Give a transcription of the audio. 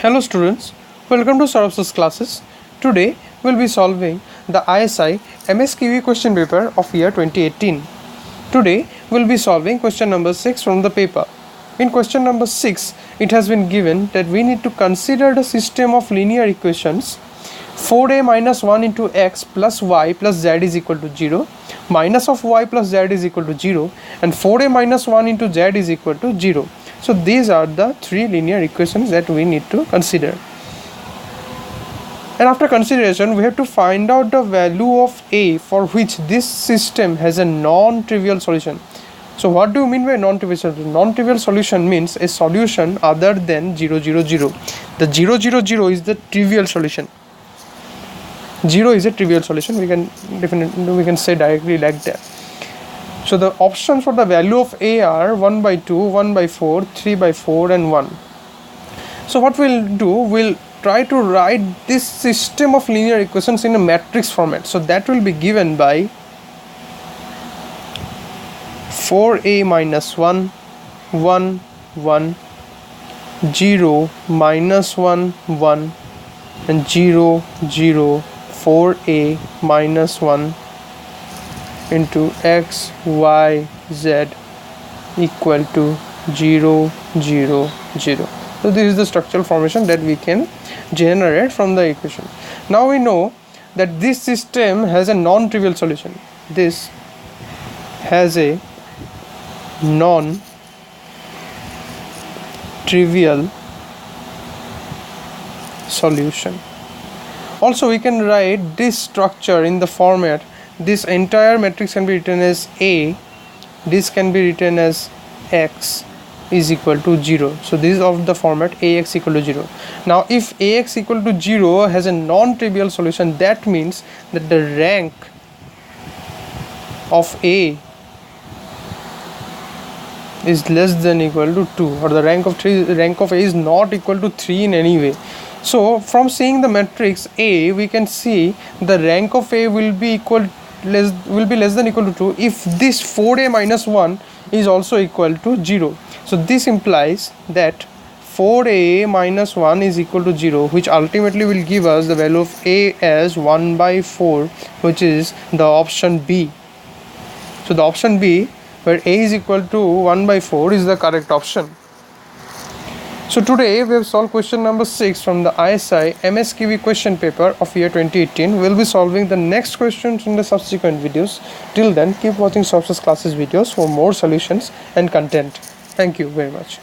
Hello students, welcome to Saurabh's classes. Today we'll be solving the ISI MSQE question paper of year 2018. Today we'll be solving question number 6 from the paper. In question number 6, it has been given that we need to consider the system of linear equations 4a minus 1 into x plus y plus z is equal to 0, minus of y plus z is equal to 0, and 4a minus 1 into z is equal to 0. So these are the three linear equations that we need to consider. And after consideration, we have to find out the value of a for which this system has a non-trivial solution. So what do you mean by non-trivial solution? Non-trivial solution means a solution other than 0, 0, 0. The 0, 0, 0 is the trivial solution. 0 is a trivial solution. We can say directly like that. So the options for the value of a are 1 by 2, 1 by 4, 3 by 4 and 1. So what we'll do, we'll try to write this system of linear equations in a matrix format. So that will be given by 4a minus 1, 1, 1, 0, minus 1, 1 and 0, 0, 4a minus 1 into x, y, z equal to 0, 0, 0. So this is the structural formation that we can generate from the equation. Now we know that this system has a non-trivial solution. This has a non-trivial solution. Also we can write this structure in the format. This entire matrix can be written as A, this can be written as x is equal to 0. So this is of the format Ax equal to 0. Now if Ax equal to 0 has a non-trivial solution, that means that the rank of A is less than equal to 2, or the rank of A is not equal to 3 in any way. So from seeing the matrix A, we can see the rank of A will be less than equal to 2 if this 4a minus 1 is also equal to 0. So this implies that 4a minus 1 is equal to 0, which ultimately will give us the value of a as 1 by 4, which is the option B. So the option B, where a is equal to 1 by 4, is the correct option. So today we have solved question number 6 from the ISI MSQE question paper of year 2018. We will be solving the next questions in the subsequent videos. Till then, keep watching Saurabh's classes videos for more solutions and content. Thank you very much.